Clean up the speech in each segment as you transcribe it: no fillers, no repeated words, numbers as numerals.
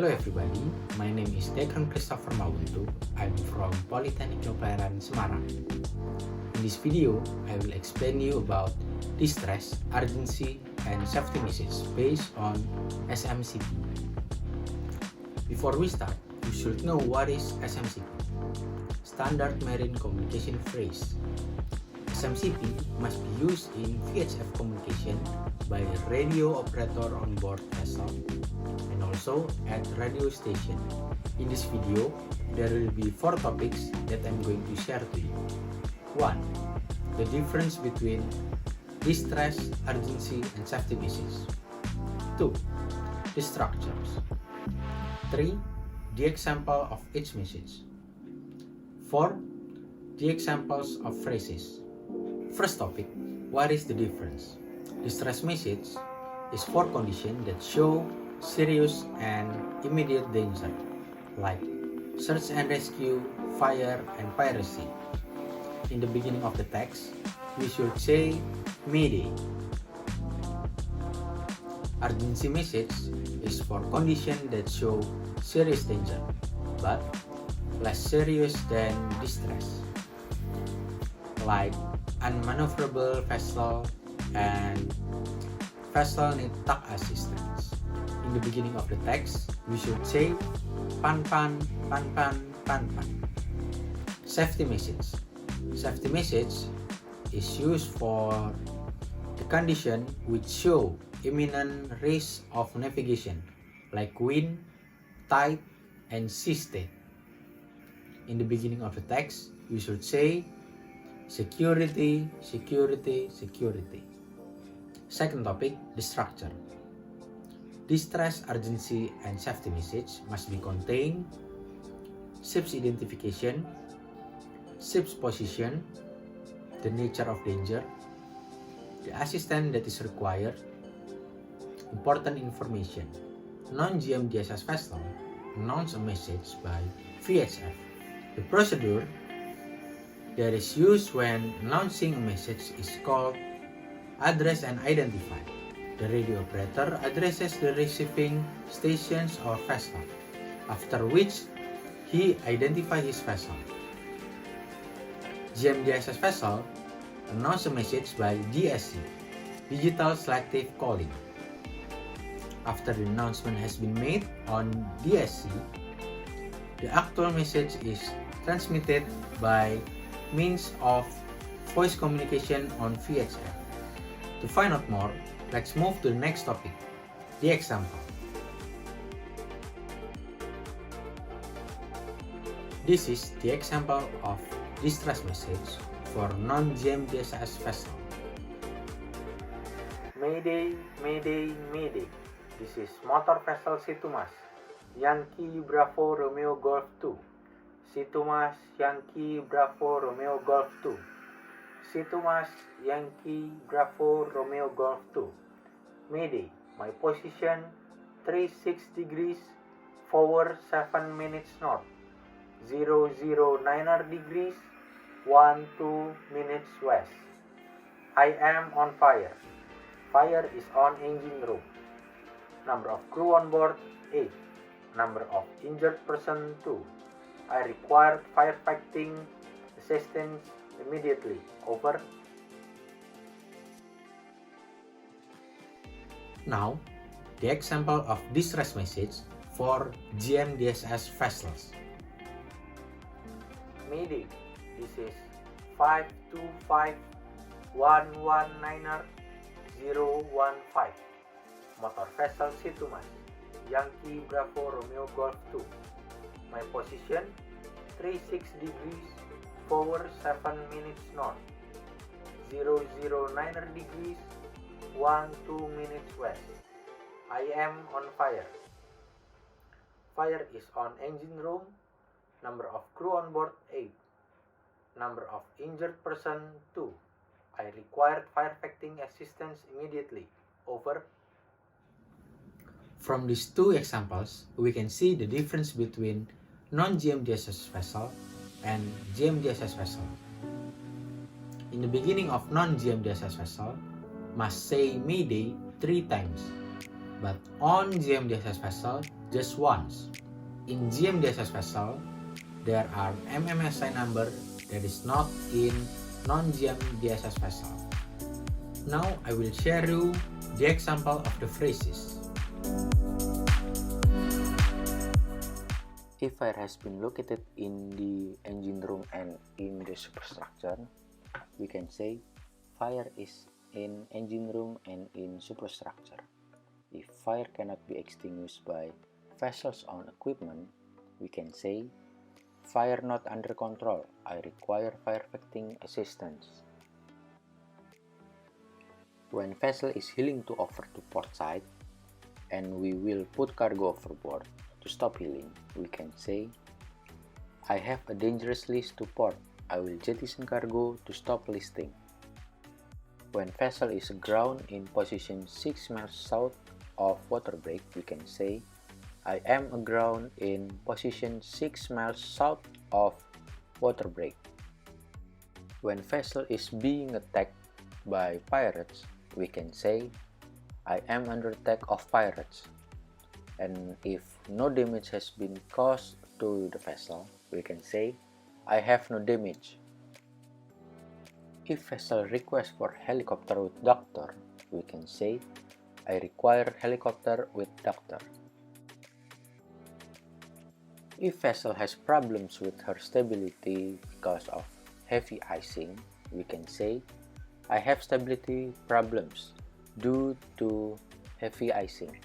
Hello everybody, my name is Dekhan Christopher Mawuntu. I'm from Polytechnic Pelayaran Semarang. In this video, I will explain you about distress, urgency, and safety message based on SMCP. Before we start, you should know what is SMCP. Standard Marine Communication Phrase. SMCP must be used in VHF communication by a radio operator on board vessel and also at radio station. In this video, there will be 4 topics that I'm going to share to you. 1. The difference between distress, urgency, and safety message. 2. The structures. 3. The example of each message. 4. The examples of phrases. First topic, what is the difference? Distress message is for conditions that show serious and immediate danger, like search and rescue, fire, and piracy. In the beginning of the text, we should say Mayday. Urgency message is for conditions that show serious danger, but less serious than distress, like unmaneuverable vessel and vessel need tug assistance. In the beginning of the text, we should say pan pan pan pan pan pan. Safety message. Safety message is used for the condition which show imminent risk of navigation, like wind, tide, and sea state. In the beginning of the text, we should say security, security, security. Second topic, the structure. Distress, urgency, and safety message must be contained ship's identification, ship's position, the nature of danger, the assistance that is required, important information. Non-GMDSS vessel announce a message by VHF. The procedure that is used when announcing a message is called address and identify. The radio operator addresses the receiving stations or vessel, after which he identifies his vessel. GMDSS vessel announce a message by DSC, Digital Selective Calling. After the announcement has been made on DSC, the actual message is transmitted by means of voice communication on VHF. To find out more, let's move to the next topic, the example. This is the example of distress message for non-GMDSS vessel. Mayday, Mayday, Mayday. This is motor vessel Situmas, Yankee Bravo Romeo Golf 2. Situmas Yankee Bravo Romeo Golf 2. Situmas Yankee Bravo Romeo Golf 2. Mayday, my position 36 degrees forward 7 minutes north, 009 degrees 12 minutes west. I am on fire. Fire is on engine room. Number of crew on board 8. Number of injured person 2. I require firefighting assistance immediately. Over. Now, the example of distress message for GMDSS vessels. Mayday, this is 525-119-015. Motor vessel Situmas, Yankee Bravo Romeo Golf 2. My position 36 degrees forward 7 minutes north, 009 degrees 12 minutes west. I am on fire. Fire is on engine room. Number of crew on board 8. Number of injured person 2. I required firefighting assistance immediately. Over. From these 2 examples, we can see the difference between non-GMDSS vessel and GMDSS vessel. In the beginning of non-GMDSS vessel, must say Mayday 3 times, but on GMDSS vessel just once. In GMDSS vessel, there are MMSI number that is not in non-GMDSS vessel. Now I will share you the example of the phrases. If fire has been located in the engine room and in the superstructure, we can say fire is in engine room and in superstructure. If fire cannot be extinguished by vessel's own equipment, we can say fire not under control, I require firefighting assistance. When vessel is heeling to over to port side and we will put cargo overboard to stop heeling, we can say I have a dangerous list to port, I will jettison cargo to stop listing. When vessel is aground in position 6 miles south of water break, we can say I am aground in position 6 miles south of water break. When vessel is being attacked by pirates, we can say I am under attack of pirates. And if no damage has been caused to the vessel, we can say I have no damage. If vessel requests for helicopter with doctor, we can say I require helicopter with doctor. If vessel has problems with her stability because of heavy icing, we can say I have stability problems due to heavy icing.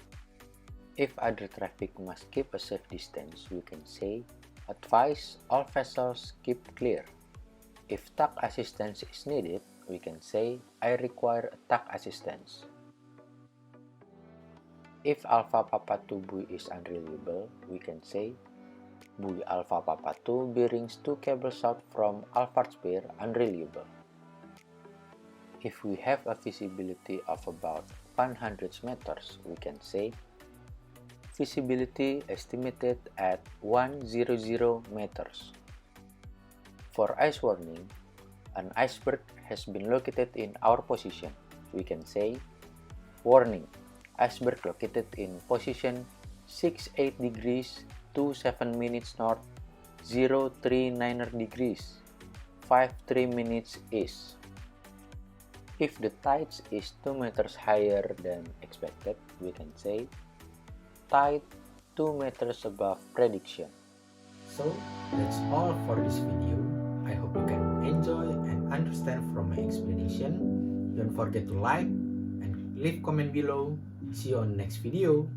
If other traffic must keep a safe distance, we can say advise all vessels keep clear. If TAC assistance is needed, we can say I require TAC assistance. If Alpha Papa 2 buoy is unreliable, we can say buoy Alpha Papa 2 bearings 2 cables out from Alpha Spear unreliable. If we have a visibility of about 100 meters, we can say visibility estimated at 100 meters. For ice warning, an iceberg has been located in our position. We can say warning, iceberg located in position 68 degrees 27 minutes north, 039 degrees 53 minutes east. If the tides is 2 meters higher than expected, we can say tide 2 meters above prediction. So that's all for this video. I hope you can enjoy and understand from my explanation. Don't forget to like and leave comment below. See you on next video.